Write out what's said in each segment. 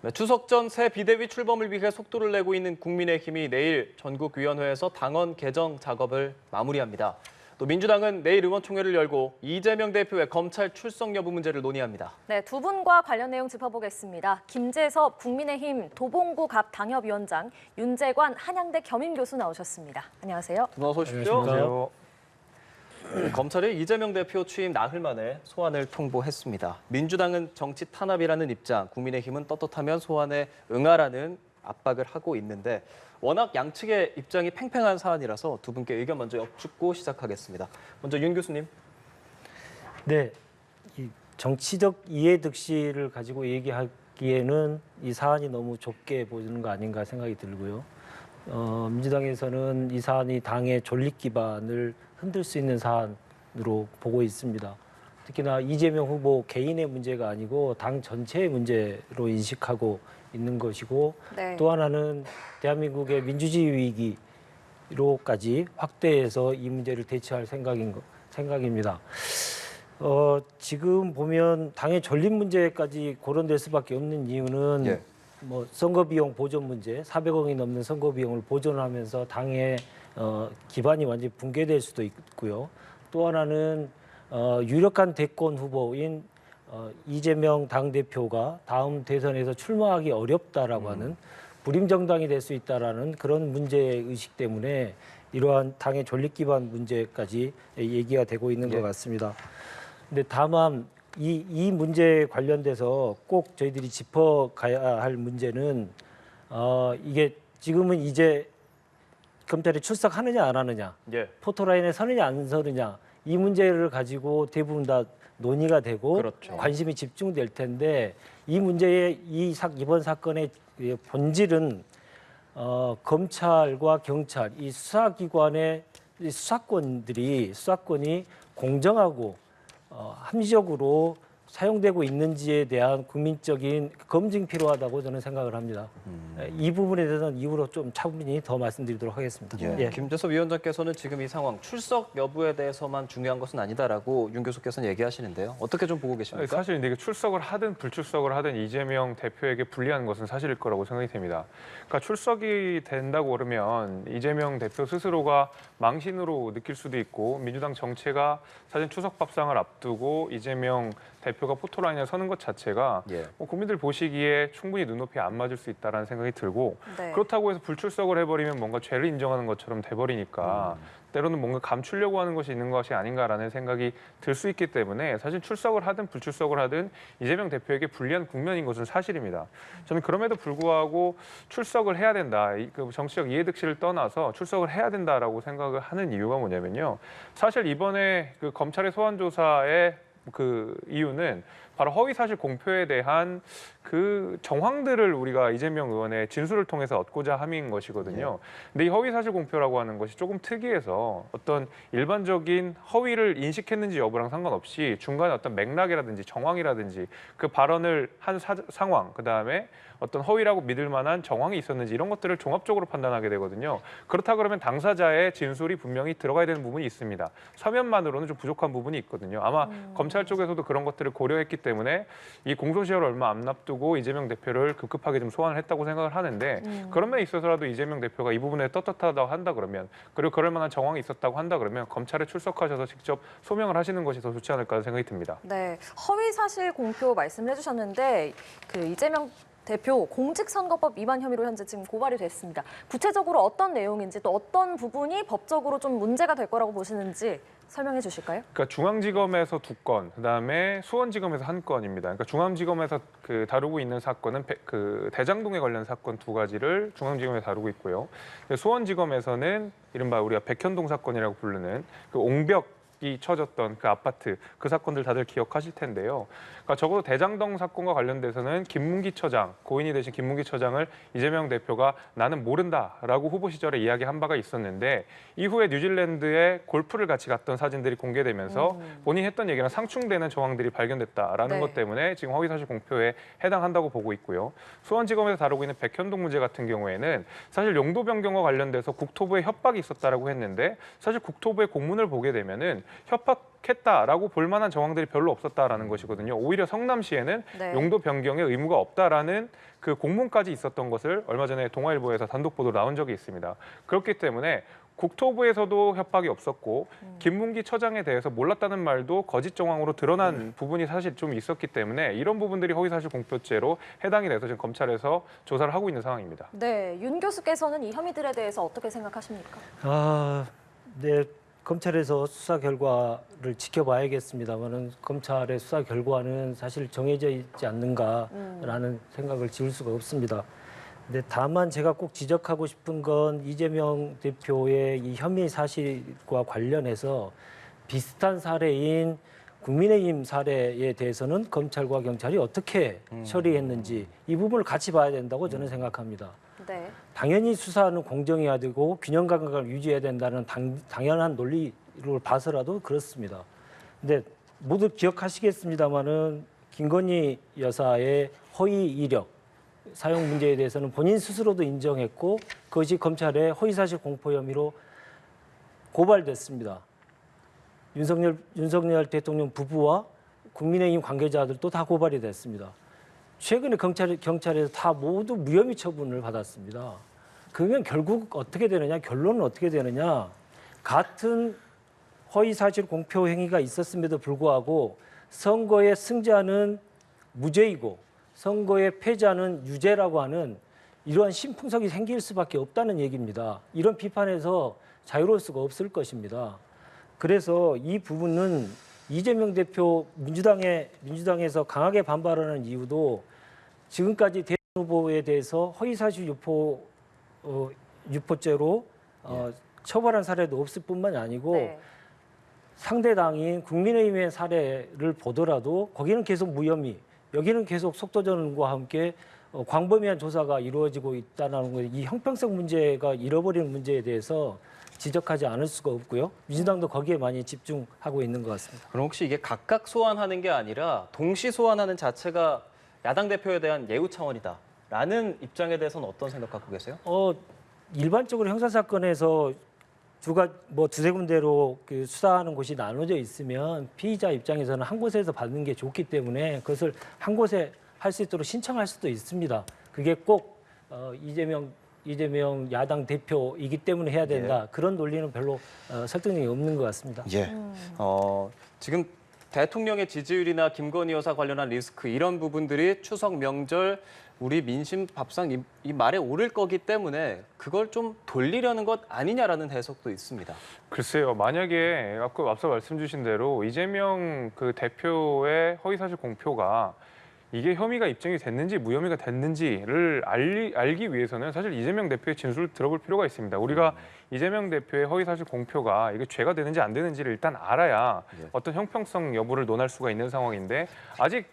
네, 추석 전 새 비대위 출범을 위해 속도를 내고 있는 국민의힘이 내일 전국위원회에서 당원 개정 작업을 마무리합니다. 또 민주당은 내일 의원총회를 열고 이재명 대표의 검찰 출석 여부 문제를 논의합니다. 네, 두 분과 관련 내용 짚어보겠습니다. 김재섭 국민의힘 도봉구 갑 당협위원장, 윤재관 한양대 겸임교수 나오셨습니다. 안녕하세요. 어서 오십시오. 안녕하세요. 검찰이 이재명 대표 취임 나흘 만에 소환을 통보했습니다. 민주당은 정치 탄압이라는 입장, 국민의힘은 떳떳하면 소환에 응하라는 압박을 하고 있는데 워낙 양측의 입장이 팽팽한 사안이라서 두 분께 의견 먼저 여쭙고 시작하겠습니다. 먼저 윤 교수님. 네, 이 정치적 이해득실을 가지고 얘기하기에는 이 사안이 너무 좁게 보이는 거 아닌가 생각이 들고요. 민주당에서는 이 사안이 당의 존립 기반을 흔들 수 있는 사안으로 보고 있습니다. 특히나 이재명 후보 개인의 문제가 아니고 당 전체의 문제로 인식하고 있는 것이고 네. 또 하나는 대한민국의 민주주의 위기로까지 확대해서 이 문제를 대처할 생각입니다. 지금 보면 당의 존립 문제까지 거론될 수밖에 없는 이유는 예. 뭐 선거 비용 보존 문제, 400억이 넘는 선거 비용을 보존하면서 당의 기반이 완전히 붕괴될 수도 있고요. 또 하나는 유력한 대권 후보인 이재명 당대표가 다음 대선에서 출마하기 어렵다라고 하는 불임 정당이 될 수 있다라는 그런 문제 의식 때문에 이러한 당의 존립 기반 문제까지 얘기가 되고 있는 것 같습니다. 근데 다만 이 문제에 관련돼서 꼭 저희들이 짚어가야 할 문제는 이게 지금은 이제 검찰에 출석하느냐 안 하느냐, 예. 포토라인에 서느냐 안 서느냐 이 문제를 가지고 대부분 다 논의가 되고 그렇죠. 관심이 집중될 텐데 이 문제의 이번 사건의 본질은 검찰과 경찰 이 수사기관의 수사권이 공정하고 합리적으로 사용되고 있는지에 대한 국민적인 검증이 필요하다고 저는 생각을 합니다. 이 부분에 대해서는 이후로 좀 차분히 더 말씀드리도록 하겠습니다. 예. 김재섭 위원장께서는 지금 이 상황 출석 여부에 대해서만 중요한 것은 아니다라고 윤 교수께서는 얘기하시는데요. 어떻게 좀 보고 계십니까? 사실 이게 출석을 하든 불출석을 하든 이재명 대표에게 불리한 것은 사실일 거라고 생각이 됩니다. 그러니까 출석이 된다고 그러면 이재명 대표 스스로가 망신으로 느낄 수도 있고 민주당 정체가 사실 추석 밥상을 앞두고 이재명 대표가 포토라인에 서는 것 자체가 예. 국민들 보시기에 충분히 눈높이에 안 맞을 수 있다는 생각이 들고 네. 그렇다고 해서 불출석을 해버리면 뭔가 죄를 인정하는 것처럼 돼버리니까 때로는 뭔가 감추려고 하는 것이 있는 것이 아닌가라는 생각이 들 수 있기 때문에 사실 출석을 하든 불출석을 하든 이재명 대표에게 불리한 국면인 것은 사실입니다. 저는 그럼에도 불구하고 출석을 해야 된다. 그 정치적 이해득실을 떠나서 출석을 해야 된다라고 생각을 하는 이유가 뭐냐면요. 사실 이번에 그 검찰의 소환 조사의 그 이유는 바로 허위사실 공표에 대한 그 정황들을 우리가 이재명 의원의 진술을 통해서 얻고자 함인 것이거든요. 근데 이 허위사실 공표라고 하는 것이 조금 특이해서 어떤 일반적인 허위를 인식했는지 여부랑 상관없이 중간에 어떤 맥락이라든지 정황이라든지 그 발언을 한 상황, 그다음에 어떤 허위라고 믿을 만한 정황이 있었는지 이런 것들을 종합적으로 판단하게 되거든요. 그렇다 그러면 당사자의 진술이 분명히 들어가야 되는 부분이 있습니다. 서면만으로는 좀 부족한 부분이 있거든요. 아마 검찰 쪽에서도 그런 것들을 고려했기 때문에 이 공소시효를 얼마 안 앞두고 이재명 대표를 급급하게 좀 소환을 했다고 생각을 하는데 그런 면에 있어서라도 이재명 대표가 이 부분에 떳떳하다고 한다 그러면 그리고 그럴 만한 정황이 있었다고 한다 그러면 검찰에 출석하셔서 직접 소명을 하시는 것이 더 좋지 않을까 생각이 듭니다. 네, 허위 사실 공표 말씀을 해주셨는데 그 이재명 대표 공직선거법 위반 혐의로 현재 지금 고발이 됐습니다. 구체적으로 어떤 내용인지 또 어떤 부분이 법적으로 좀 문제가 될 거라고 보시는지 설명해 주실까요? 그러니까 중앙지검에서 2건, 그다음에 수원지검에서 1건입니다. 그러니까 중앙지검에서 그 다루고 있는 사건은 그 대장동에 관련 사건 2가지를 중앙지검에서 다루고 있고요. 수원지검에서는 이른바 우리가 백현동 사건이라고 부르는 그 옹벽이 쳐졌던 그 아파트 그 사건들 다들 기억하실 텐데요. 그러니까 적어도 대장동 사건과 관련돼서는 김문기 처장, 고인이 되신 김문기 처장을 이재명 대표가 나는 모른다라고 후보 시절에 이야기한 바가 있었는데 이후에 뉴질랜드에 골프를 같이 갔던 사진들이 공개되면서 본인이 했던 얘기랑 상충되는 정황들이 발견됐다라는 네. 것 때문에 지금 허위사실 공표에 해당한다고 보고 있고요. 수원지검에서 다루고 있는 백현동 문제 같은 경우에는 사실 용도 변경과 관련돼서 국토부에 협박이 있었다라고 했는데 사실 국토부의 공문을 보게 되면은 협박 부족했다라고 볼 만한 정황들이 별로 없었다라는 것이거든요. 오히려 성남시에는 네. 용도 변경의 의무가 없다라는 그 공문까지 있었던 것을 얼마 전에 동아일보에서 단독 보도 나온 적이 있습니다. 그렇기 때문에 국토부에서도 협박이 없었고 김문기 처장에 대해서 몰랐다는 말도 거짓 정황으로 드러난 부분이 사실 좀 있었기 때문에 이런 부분들이 허위사실 공표죄로 해당이 돼서 지금 검찰에서 조사를 하고 있는 상황입니다. 네, 윤 교수께서는 이 혐의들에 대해서 어떻게 생각하십니까? 네, 검찰에서 수사 결과를 지켜봐야겠습니다만은 검찰의 수사 결과는 사실 정해져 있지 않는가라는 생각을 지울 수가 없습니다. 근데 다만 제가 꼭 지적하고 싶은 건 이재명 대표의 이 혐의 사실과 관련해서 비슷한 사례인 국민의힘 사례에 대해서는 검찰과 경찰이 어떻게 처리했는지 이 부분을 같이 봐야 된다고 저는 생각합니다. 네. 당연히 수사는 공정해야 되고 균형 감각을 유지해야 된다는 당연한 논리를 봐서라도 그렇습니다. 근데 모두 기억하시겠습니다마는 김건희 여사의 허위 이력 사용 문제에 대해서는 본인 스스로도 인정했고 그것이 검찰의 허위사실 공표 혐의로 고발됐습니다. 윤석열 대통령 부부와 국민의힘 관계자들도 다 고발이 됐습니다. 최근에 경찰에서 다 모두 무혐의 처분을 받았습니다. 그러면 결국 어떻게 되느냐? 결론은 어떻게 되느냐? 같은 허위사실 공표 행위가 있었음에도 불구하고 선거의 승자는 무죄이고 선거의 패자는 유죄라고 하는 이러한 신풍속이 생길 수밖에 없다는 얘기입니다. 이런 비판에서 자유로울 수가 없을 것입니다. 그래서 이 부분은 이재명 대표 민주당에서 강하게 반발하는 이유도 지금까지 대선 후보에 대해서 허위사실 유포죄로 처벌한 사례도 없을 뿐만이 아니고 네. 상대 당인 국민의힘의 사례를 보더라도 거기는 계속 무혐의, 여기는 계속 속도전과 함께 광범위한 조사가 이루어지고 있다는 거, 이 형평성 문제가 잃어버리는 문제에 대해서 지적하지 않을 수가 없고요. 민주당도 거기에 많이 집중하고 있는 것 같습니다. 그럼 혹시 이게 각각 소환하는 게 아니라 동시 소환하는 자체가 야당 대표에 대한 예우 차원이다라는 입장에 대해서는 어떤 생각 갖고 계세요? 일반적으로 형사 사건에서 두세 군데로 그 수사하는 곳이 나눠져 있으면 피의자 입장에서는 한 곳에서 받는 게 좋기 때문에 그것을 한 곳에 할 수 있도록 신청할 수도 있습니다. 그게 꼭 이재명 야당 대표이기 때문에 해야 된다. 그런 논리는 별로 설득력이 없는 것 같습니다. 예. 지금 대통령의 지지율이나 김건희 여사 관련한 리스크 이런 부분들이 추석 명절 우리 민심 밥상 이 말에 오를 거기 때문에 그걸 좀 돌리려는 것 아니냐라는 해석도 있습니다. 글쎄요, 만약에 아까 앞서 말씀 주신 대로 이재명 그 대표의 허위사실 공표가 이게 혐의가 입증이 됐는지 무혐의가 됐는지를 알기 위해서는 사실 이재명 대표의 진술을 들어볼 필요가 있습니다. 우리가 이재명 대표의 허위사실 공표가 이게 죄가 되는지 안 되는지를 일단 알아야 어떤 형평성 여부를 논할 수가 있는 상황인데 아직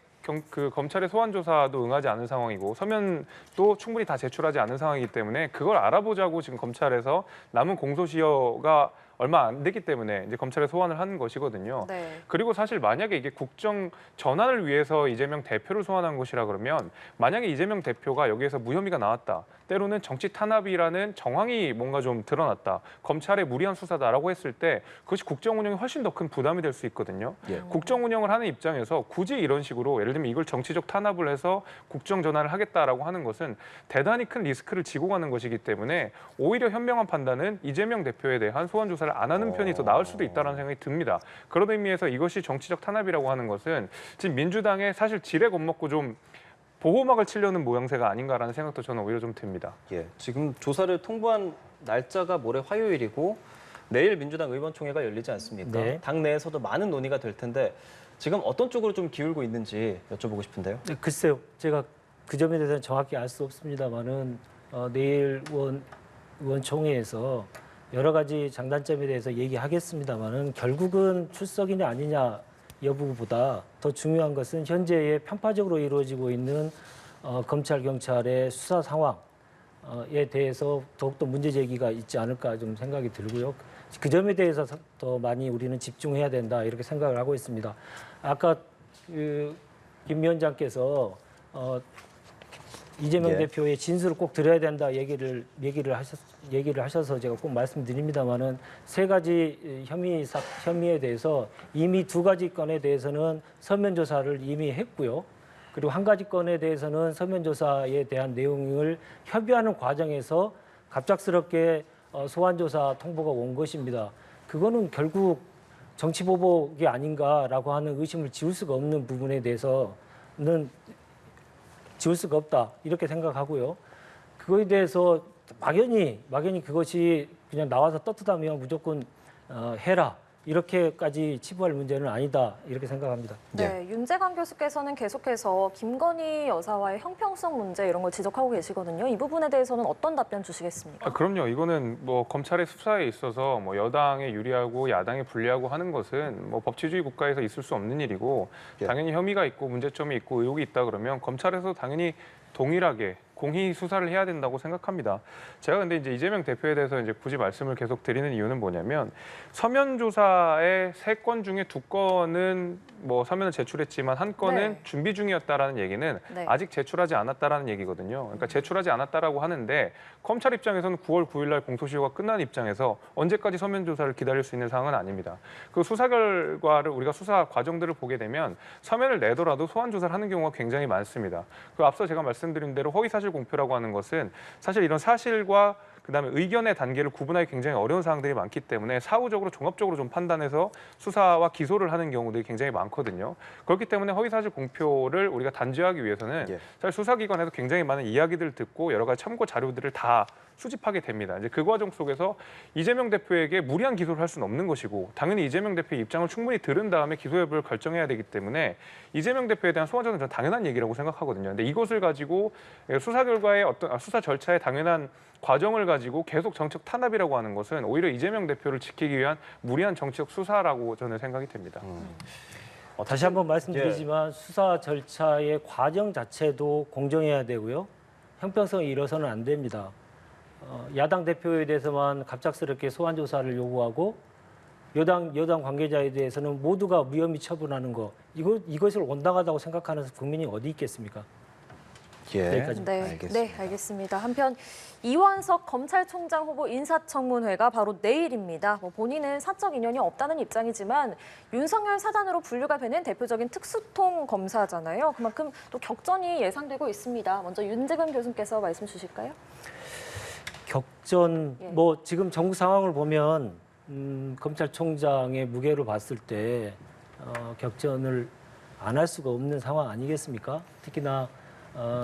그 검찰의 소환 조사도 응하지 않은 상황이고 서면도 충분히 다 제출하지 않은 상황이기 때문에 그걸 알아보자고 지금 검찰에서 남은 공소시효가 얼마 안 됐기 때문에 이제 검찰에 소환을 하는 것이거든요. 네. 그리고 사실 만약에 이게 국정 전환을 위해서 이재명 대표를 소환한 것이라 그러면 만약에 이재명 대표가 여기에서 무혐의가 나왔다. 때로는 정치 탄압이라는 정황이 뭔가 좀 드러났다. 검찰의 무리한 수사다라고 했을 때 그것이 국정 운영에 훨씬 더 큰 부담이 될 수 있거든요. 국정 운영을 하는 입장에서 굳이 이런 식으로 예를 들면 이걸 정치적 탄압을 해서 국정 전환을 하겠다라고 하는 것은 대단히 큰 리스크를 지고 가는 것이기 때문에 오히려 현명한 판단은 이재명 대표에 대한 소환 조사를 안 하는 편이 더 나을 수도 있다는 생각이 듭니다. 그런 의미에서 이것이 정치적 탄압이라고 하는 것은 지금 민주당의 사실 지레 겁먹고 좀 보호막을 치려는 모양새가 아닌가라는 생각도 저는 오히려 좀 듭니다. 예, 지금 조사를 통보한 날짜가 모레 화요일이고 내일 민주당 의원총회가 열리지 않습니까? 네. 당 내에서도 많은 논의가 될 텐데 지금 어떤 쪽으로 좀 기울고 있는지 여쭤보고 싶은데요. 네, 글쎄요, 제가 그 점에 대해서는 정확히 알 수 없습니다만은 내일 의원총회에서 여러 가지 장단점에 대해서 얘기하겠습니다만은 결국은 출석이냐 아니냐 여부보다 더 중요한 것은 현재의 편파적으로 이루어지고 있는 검찰 경찰의 수사 상황에 대해서 더욱더 문제 제기가 있지 않을까 좀 생각이 들고요. 그 점에 대해서 더 많이 우리는 집중해야 된다 이렇게 생각을 하고 있습니다. 아까 김 위원장께서 이재명 예. 대표의 진술을 꼭 들어야 된다 얘기를 하셔서 제가 꼭 말씀드립니다만은 세 가지 혐의에 대해서 이미 두 가지 건에 대해서는 서면 조사를 이미 했고요. 그리고 한 가지 건에 대해서는 서면 조사에 대한 내용을 협의하는 과정에서 갑작스럽게 소환 조사 통보가 온 것입니다. 그거는 결국 정치 보복이 아닌가라고 하는 의심을 지울 수가 없는 부분에 대해서는 지울 수가 없다 이렇게 생각하고요. 그거에 대해서 막연히 그것이 그냥 나와서 떳떳하면 무조건 해라 이렇게까지 치부할 문제는 아니다 이렇게 생각합니다. 네, 윤재관 교수께서는 계속해서 김건희 여사와의 형평성 문제 이런 걸 지적하고 계시거든요. 이 부분에 대해서는 어떤 답변 주시겠습니까? 그럼요. 이거는 뭐 검찰의 수사에 있어서 뭐 여당에 유리하고 야당에 불리하고 하는 것은 뭐 법치주의 국가에서 있을 수 없는 일이고 예. 당연히 혐의가 있고 문제점이 있고 의혹이 있다 그러면 검찰에서 당연히 동일하게 공히 수사를 해야 된다고 생각합니다. 제가 근데 이제 이재명 대표에 대해서 이제 굳이 말씀을 계속 드리는 이유는 뭐냐면 서면 조사의 3건 중에 2건은 뭐 서면을 제출했지만 한 건은 네. 준비 중이었다라는 얘기는 네. 아직 제출하지 않았다라는 얘기거든요. 그러니까 제출하지 않았다라고 하는데 검찰 입장에서는 9월 9일 날 공소시효가 끝난 입장에서 언제까지 서면 조사를 기다릴 수 있는 상황은 아닙니다. 그 수사 결과를 우리가 수사 과정들을 보게 되면 서면을 내더라도 소환 조사를 하는 경우가 굉장히 많습니다. 그 앞서 제가 말씀드린 대로 허위사실 공표라고 하는 것은 사실 이런 사실과 그다음에 의견의 단계를 구분하기 굉장히 어려운 사항들이 많기 때문에 사후적으로 종합적으로 좀 판단해서 수사와 기소를 하는 경우들이 굉장히 많거든요. 그렇기 때문에 허위사실 공표를 우리가 단죄하기 위해서는 예. 사실 수사기관에서 굉장히 많은 이야기들을 듣고 여러 가지 참고 자료들을 다 수집하게 됩니다. 이제 그 과정 속에서 이재명 대표에게 무리한 기소를 할 수는 없는 것이고 당연히 이재명 대표의 입장을 충분히 들은 다음에 기소 여부를 결정해야 되기 때문에 이재명 대표에 대한 소환 조사는 저는 당연한 얘기라고 생각하거든요. 근데 이것을 가지고 수사 결과의 어떤 수사 절차의 당연한 과정을 가지고 계속 정책 탄압이라고 하는 것은 오히려 이재명 대표를 지키기 위한 무리한 정치적 수사라고 저는 생각이 됩니다. 다시 한번 말씀드리지만 수사 절차의 과정 자체도 공정해야 되고요. 형평성이 잃어서는 안 됩니다. 야당 대표에 대해서만 갑작스럽게 소환 조사를 요구하고 여당 관계자에 대해서는 모두가 무혐의 처분하는 거 이것을 온당하다고 생각하는 국민이 어디 있겠습니까? 예. 여기까지. 네, 알겠습니다. 한편 이원석 검찰총장 후보 인사청문회가 바로 내일입니다. 본인은 사적 인연이 없다는 입장이지만 윤석열 사단으로 분류가 되는 대표적인 특수통 검사잖아요. 그만큼 또 격전이 예상되고 있습니다. 먼저 윤재관 교수님께서 말씀 주실까요? 격전 예. 뭐 지금 전국 상황을 보면 검찰총장의 무게로 봤을 때 격전을 안 할 수가 없는 상황 아니겠습니까? 특히나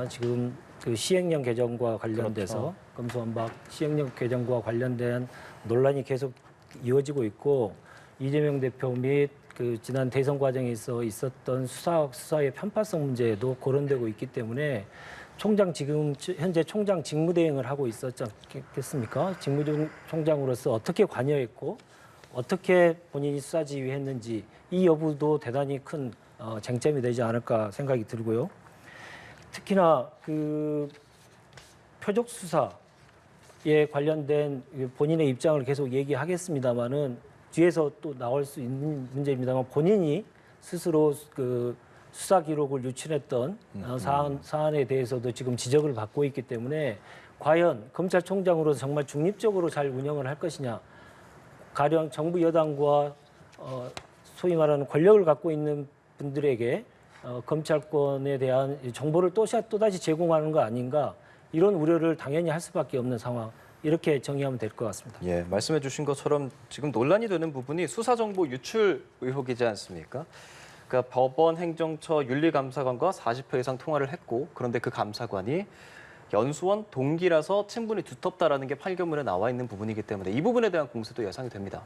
지금 그 시행령 개정과 관련돼서 검수완박 시행령 개정과 관련된 논란이 계속 이어지고 있고 이재명 대표 및 그 지난 대선 과정에서 있었던 수사의 편파성 문제도 거론되고 있기 때문에 지금 현재 총장 직무대행을 하고 있었지 않겠습니까? 직무총장으로서 어떻게 관여했고 어떻게 본인이 수사 지휘했는지 이 여부도 대단히 큰 쟁점이 되지 않을까 생각이 들고요. 특히나 그 표적 수사에 관련된 본인의 입장을 계속 얘기하겠습니다만은 뒤에서 또 나올 수 있는 문제입니다만 본인이 스스로 그 수사 기록을 유출했던 사안에 대해서도 지금 지적을 받고 있기 때문에 과연 검찰총장으로서 정말 중립적으로 잘 운영을 할 것이냐, 가령 정부 여당과 소위 말하는 권력을 갖고 있는 분들에게 검찰권에 대한 정보를 또다시 제공하는 거 아닌가 이런 우려를 당연히 할 수밖에 없는 상황 이렇게 정의하면 될 것 같습니다. 예, 말씀해 주신 것처럼 지금 논란이 되는 부분이 수사정보 유출 의혹이지 않습니까? 그러니까 법원 행정처 윤리감사관과 40회 이상 통화를 했고 그런데 그 감사관이 연수원 동기라서 친분이 두텁다라는 게 판결문에 나와 있는 부분이기 때문에 이 부분에 대한 공세도 예상이 됩니다.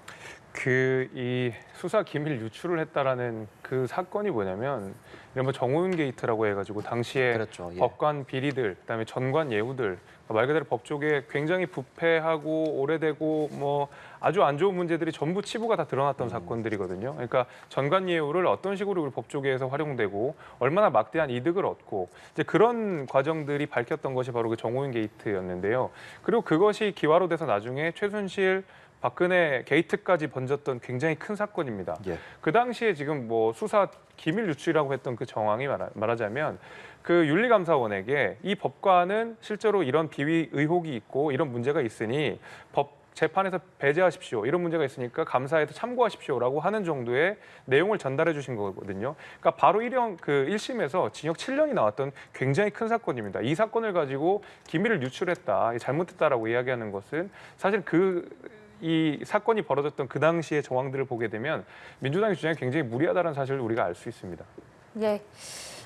이 수사 기밀 유출을 했다라는 그 사건이 뭐냐면 이른바 정호윤 게이트라고 해가지고 당시에 그렇죠. 예. 법관 비리들, 그다음에 전관 예우들 말 그대로 법조계 굉장히 부패하고 오래되고 뭐 아주 안 좋은 문제들이 전부 치부가 다 드러났던 사건들이거든요. 그러니까 전관 예우를 어떤 식으로 우리 법조계에서 활용되고 얼마나 막대한 이득을 얻고 이제 그런 과정들이 밝혔던 것이 바로 그 정호윤 게이트였는데요. 그리고 그것이 기화로 돼서 나중에 최순실 박근혜 게이트까지 번졌던 굉장히 큰 사건입니다. 예. 그 당시에 지금 뭐 수사 기밀 유출이라고 했던 그 정황이 말하자면 그 윤리감사원에게 이 법관은 실제로 이런 비위 의혹이 있고 이런 문제가 있으니 재판에서 배제하십시오. 이런 문제가 있으니까 감사에서 참고하십시오라고 하는 정도의 내용을 전달해 주신 거거든요. 그러니까 바로 1심에서 징역 7년이 나왔던 굉장히 큰 사건입니다. 이 사건을 가지고 기밀을 유출했다, 잘못했다라고 이야기하는 것은 사실 이 사건이 벌어졌던 그 당시의 정황들을 보게 되면 민주당의 주장이 굉장히 무리하다는 사실을 우리가 알 수 있습니다. 예.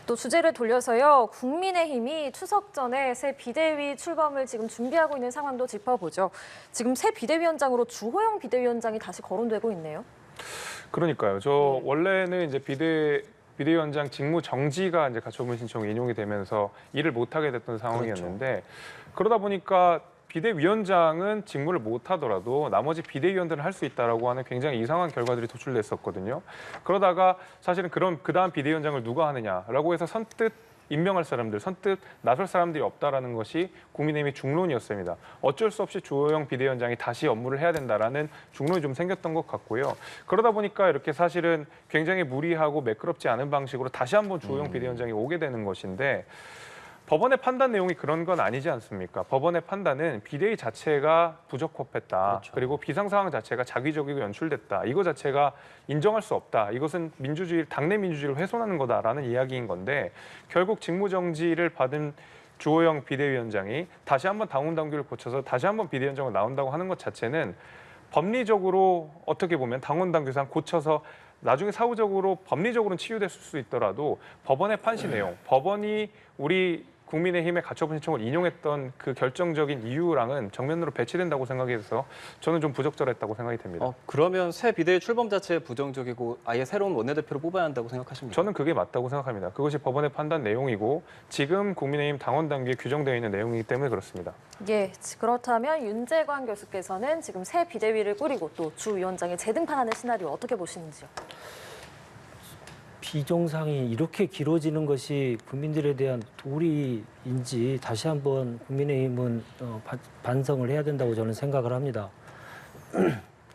또 주제를 돌려서요. 국민의힘이 추석 전에 새 비대위 출범을 지금 준비하고 있는 상황도 짚어보죠. 지금 새 비대위원장으로 주호영 비대위원장이 다시 거론되고 있네요. 그러니까요. 저 원래는 이제 비대위원장 직무 정지가 이제 가처분 신청이 인용이 되면서 일을 못하게 됐던 상황이었는데 그러다 보니까 비대위원장은 직무를 못하더라도 나머지 비대위원들은 할 수 있다라고 하는 굉장히 이상한 결과들이 도출됐었거든요. 그러다가 사실은 그럼 그 다음 비대위원장을 누가 하느냐라고 해서 선뜻 임명할 사람들, 선뜻 나설 사람들이 없다라는 것이 국민의힘의 중론이었습니다. 어쩔 수 없이 주호영 비대위원장이 다시 업무를 해야 된다라는 중론이 좀 생겼던 것 같고요. 그러다 보니까 이렇게 사실은 굉장히 무리하고 매끄럽지 않은 방식으로 다시 한번 주호영 비대위원장이 오게 되는 것인데 법원의 판단 내용이 그런 건 아니지 않습니까? 법원의 판단은 비대위 자체가 부적합했다. 그렇죠. 그리고 비상 상황 자체가 자기적이고 연출됐다. 이거 자체가 인정할 수 없다. 이것은 당내 민주주의를 훼손하는 거다라는 이야기인 건데 결국 직무 정지를 받은 주호영 비대위원장이 다시 한번 당원 당규를 고쳐서 다시 한번 비대위원장으로 나온다고 하는 것 자체는 법리적으로 어떻게 보면 당원 당규상 고쳐서 나중에 사후적으로 법리적으로는 치유됐을 수 있더라도 법원의 판시 내용, 법원이 우리 국민의힘의 가처분 신청을 인용했던 그 결정적인 이유랑은 정면으로 배치된다고 생각해서 저는 좀 부적절했다고 생각이 됩니다. 그러면 새 비대위 출범 자체에 부정적이고 아예 새로운 원내대표를 뽑아야 한다고 생각하십니까? 저는 그게 맞다고 생각합니다. 그것이 법원의 판단 내용이고 지금 국민의힘 당원 당규에 규정되어 있는 내용이기 때문에 그렇습니다. 예, 그렇다면 윤재관 교수께서는 지금 새 비대위를 꾸리고 또 주 위원장이 재등판하는 시나리오 어떻게 보시는지요? 비정상이 이렇게 길어지는 것이 국민들에 대한 도리인지 다시 한번 국민의힘은 반성을 해야 된다고 저는 생각을 합니다.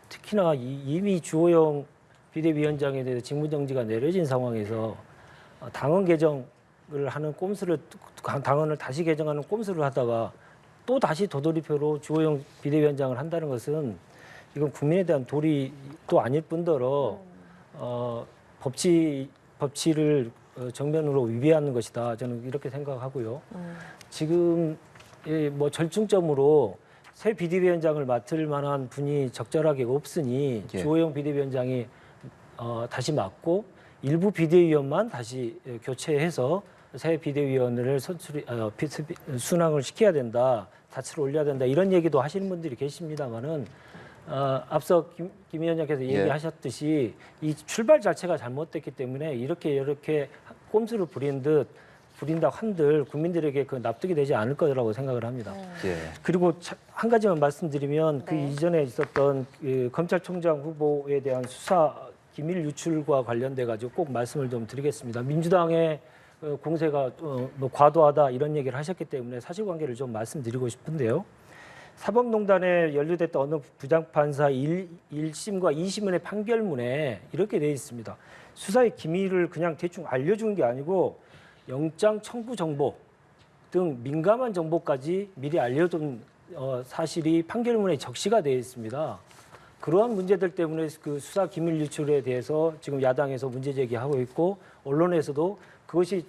특히나 이미 주호영 비대위원장에 대해서 직무정지가 내려진 상황에서 당헌 개정을 하는 당헌을 다시 개정하는 꼼수를 하다가 또 다시 도돌이표로 주호영 비대위원장을 한다는 것은 이건 국민에 대한 도리도 아닐 뿐더러 법치를 정면으로 위배하는 것이다. 저는 이렇게 생각하고요. 지금 뭐 절충점으로 새 비대위원장을 맡을 만한 분이 적절하게 없으니 주호영 비대위원장이 다시 맡고 일부 비대위원만 다시 교체해서 새 비대위원을 순항을 시켜야 된다. 닻을 올려야 된다. 이런 얘기도 하시는 분들이 계십니다만은 앞서 김 위원장께서 얘기하셨듯이 이 출발 자체가 잘못됐기 때문에 이렇게 꼼수를 부린다 한들 국민들에게 그 납득이 되지 않을 거라고 생각을 합니다. 그리고 한 가지만 말씀드리면 그 이전에 있었던 그 검찰총장 후보에 대한 수사 기밀 유출과 관련돼 가지고 꼭 말씀을 좀 드리겠습니다. 민주당의 공세가 뭐 과도하다 이런 얘기를 하셨기 때문에 사실관계를 좀 말씀드리고 싶은데요. 사법농단에 연루됐던 어느 부장판사 1심과 2심의 판결문에 이렇게 되어 있습니다. 수사의 기밀을 그냥 대충 알려주는 게 아니고 영장 청구 정보 등 민감한 정보까지 미리 알려둔 사실이 판결문에 적시가 되어 있습니다. 그러한 문제들 때문에 그 수사 기밀 유출에 대해서 지금 야당에서 문제 제기하고 있고 언론에서도 그것이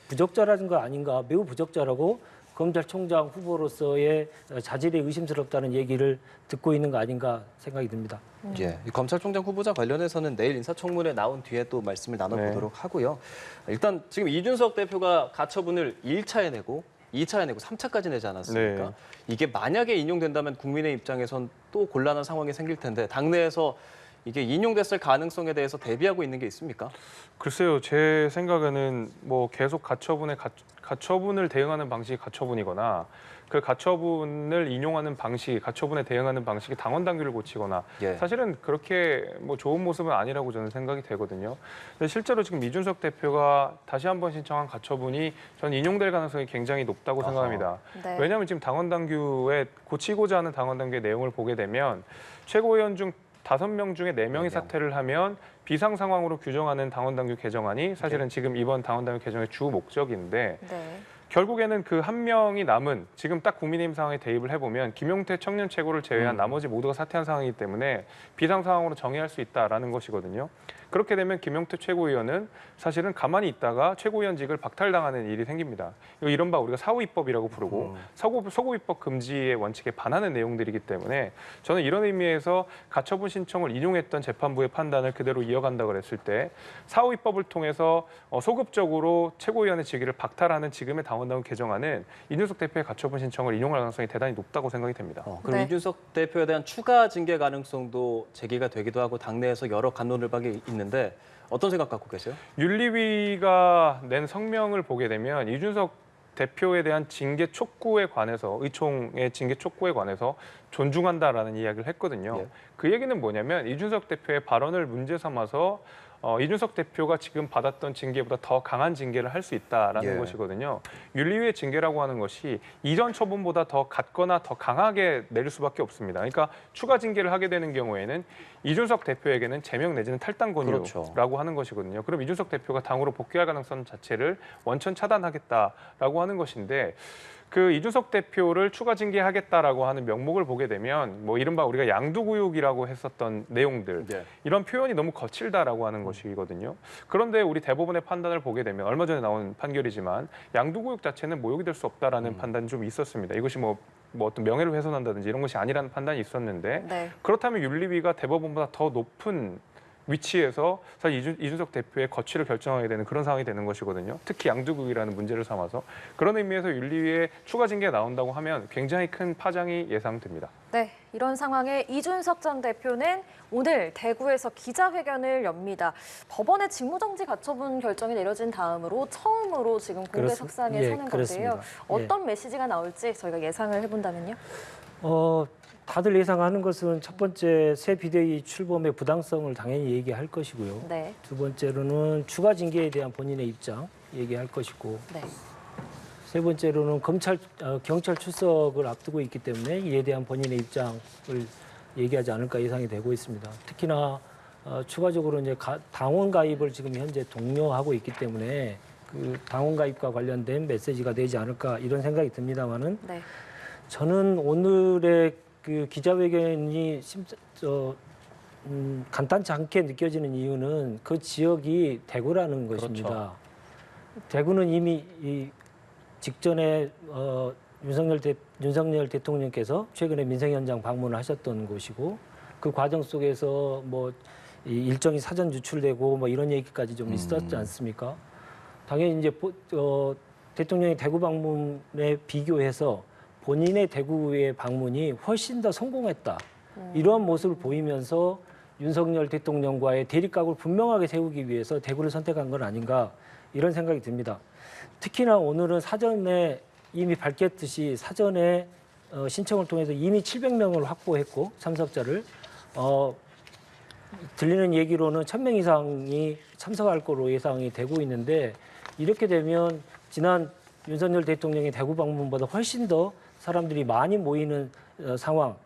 부적절한 거 아닌가, 매우 부적절하고 검찰총장 후보로서의 자질이 의심스럽다는 얘기를 듣고 있는 거 아닌가 생각이 듭니다. 이 검찰총장 후보자 관련해서는 내일 인사청문회 나온 뒤에 또 말씀을 나눠보도록 하고요. 일단 지금 이준석 대표가 가처분을 1차에 내고 2차에 내고 3차까지 내지 않았습니까? 네. 이게 만약에 인용된다면 국민의 입장에선 또 곤란한 상황이 생길 텐데 당내에서 이게 인용됐을 가능성에 대해서 대비하고 있는 게 있습니까? 글쎄요, 제 생각에는 뭐 계속 가처분을 대응하는 방식이 가처분이거나 그 가처분을 인용하는 방식, 가처분에 대응하는 방식이 당원 당규를 고치거나 사실은 그렇게 뭐 좋은 모습은 아니라고 저는 생각이 되거든요. 근데 실제로 지금 이준석 대표가 다시 한번 신청한 가처분이 저는 인용될 가능성이 굉장히 높다고 생각합니다. 네. 왜냐하면 지금 당원 당규에 고치고자 하는 당원 당규의 내용을 보게 되면 최고위원 중 5명 중에 4명이 사퇴를 하면 비상 상황으로 규정하는 당원당규 개정안이 사실은 지금 이번 당원당규 개정의 주 목적인데 네. 결국에는 그 한 명이 남은 지금 딱 국민의힘 상황에 대입을 해보면 김용태 청년 최고를 제외한 나머지 모두가 사퇴한 상황이기 때문에 비상 상황으로 정의할 수 있다라는 것이거든요. 그렇게 되면 김용태 최고위원은 사실은 가만히 있다가 최고위원직을 박탈당하는 일이 생깁니다. 이거 이른바 우리가 사후입법이라고 부르고 서구입법 금지의 원칙에 반하는 내용들이기 때문에 저는 이런 의미에서 가처분 신청을 인용했던 재판부의 판단을 그대로 이어간다고 그랬을 때 사후입법을 통해서 소급적으로 최고위원의 직위를 박탈하는 지금의 당원당규 개정안은 이준석 대표의 가처분 신청을 인용할 가능성이 대단히 높다고 생각이 됩니다. 그럼 네. 이준석 대표에 대한 추가 징계 가능성도 제기가 되기도 하고 당내에서 여러 간론을박이 있는데 어떤 생각 갖고 계세요? 윤리위가 낸 성명을 보게 되면 이준석 대표에 대한 징계 촉구에 관해서 의총의 징계 촉구에 관해서 존중한다라는 이야기를 했거든요. 예. 그 얘기는 뭐냐면 이준석 대표의 발언을 문제 삼아서 이준석 대표가 지금 받았던 징계보다 더 강한 징계를 할 수 있다라는 예. 것이거든요. 윤리위의 징계라고 하는 것이 이전 처분보다 더 같거나 더 강하게 내릴 수밖에 없습니다. 그러니까 추가 징계를 하게 되는 경우에는 이준석 대표에게는 제명 내지는 탈당 권유라고 그렇죠. 하는 것이거든요. 그럼 이준석 대표가 당으로 복귀할 가능성 자체를 원천 차단하겠다라고 하는 것인데 그 이준석 대표를 추가 징계하겠다라고 하는 명목을 보게 되면 뭐 이른바 우리가 양두구육이라고 했었던 내용들 예. 이런 표현이 너무 거칠다라고 하는 것이거든요. 그런데 우리 대법원의 판단을 보게 되면 얼마 전에 나온 판결이지만 양두구육 자체는 모욕이 될 수 없다라는 판단이 좀 있었습니다. 이것이 뭐 어떤 명예를 훼손한다든지 이런 것이 아니라는 판단이 있었는데 네. 그렇다면 윤리위가 대법원보다 더 높은 위치에서 사실 이준석 대표의 거취를 결정하게 되는 그런 상황이 되는 것이거든요. 특히 양두구이라는 문제를 삼아서 그런 의미에서 윤리위에 추가 징계가 나온다고 하면 굉장히 큰 파장이 예상됩니다. 네, 이런 상황에 이준석 전 대표는 오늘 대구에서 기자회견을 엽니다. 법원의 직무정지 가처분 결정이 내려진 다음으로 처음으로 지금 공개 석상에 서는 건데요. 그렇습니다. 어떤 메시지가 나올지 저희가 예상을 해본다면요. 다들 예상하는 것은 첫 번째 새 비대위 출범의 부당성을 당연히 얘기할 것이고요. 네, 두 번째로는 추가 징계에 대한 본인의 입장 얘기할 것이고, 네, 세 번째로는 경찰 출석을 앞두고 있기 때문에 이에 대한 본인의 입장을 얘기하지 않을까 예상이 되고 있습니다. 특히나 추가적으로 이제 당원 가입을 지금 현재 독려하고 있기 때문에 그 당원 가입과 관련된 메시지가 되지 않을까 이런 생각이 듭니다만은 네. 저는 오늘의 그 기자회견이 간단치 않게 느껴지는 이유는 그 지역이 대구라는 것입니다. 대구는 이미 이 직전에 윤석열 대통령께서 최근에 민생 현장 방문을 하셨던 곳이고 그 과정 속에서 뭐 이 일정이 사전 유출되고 뭐 이런 얘기까지 좀 있었지 않습니까? 당연히 이제 대통령의 대구 방문에 비교해서 본인의 대구의 방문이 훨씬 더 성공했다. 이러한 모습을 보이면서 윤석열 대통령과의 대립각을 분명하게 세우기 위해서 대구를 선택한 건 아닌가 이런 생각이 듭니다. 특히나 오늘은 사전에 이미 밝혔듯이 사전에 신청을 통해서 이미 700명을 확보했고 참석자를 들리는 얘기로는 1000명 이상이 참석할 거로 예상이 되고 있는데 이렇게 되면 지난 윤석열 대통령의 대구 방문보다 훨씬 더 사람들이 많이 모이는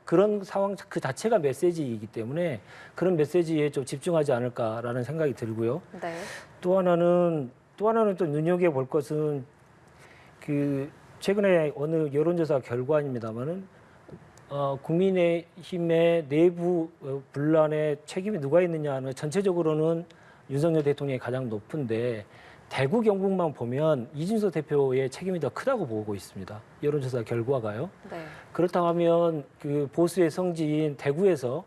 그런 상황 그 자체가 메시지이기 때문에 그런 메시지에 좀 집중하지 않을까라는 생각이 들고요. 네. 또 하나는 또 눈여겨볼 것은 그 최근에 어느 여론조사 결과입니다만은 국민의힘의 내부 분란에 책임이 누가 있느냐는 전체적으로는 윤석열 대통령이 가장 높은데 대구 경북만 보면 이준석 대표의 책임이 더 크다고 보고 있습니다. 여론조사 결과가요. 네. 그렇다고 하면 그 보수의 성지인 대구에서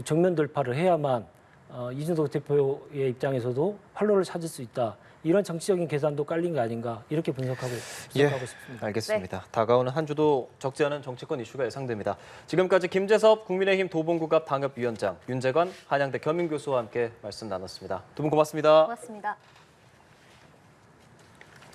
정면 돌파를 해야만 이준석 대표의 입장에서도 활로를 찾을 수 있다. 이런 정치적인 계산도 깔린 게 아닌가 이렇게 분석하고 싶습니다. 알겠습니다. 다가오는 한 주도 적지 않은 정치권 이슈가 예상됩니다. 지금까지 김재섭 국민의힘 도봉구갑 당협위원장, 윤재관 한양대 겸임교수와 함께 말씀 나눴습니다. 두 분 고맙습니다. 고맙습니다.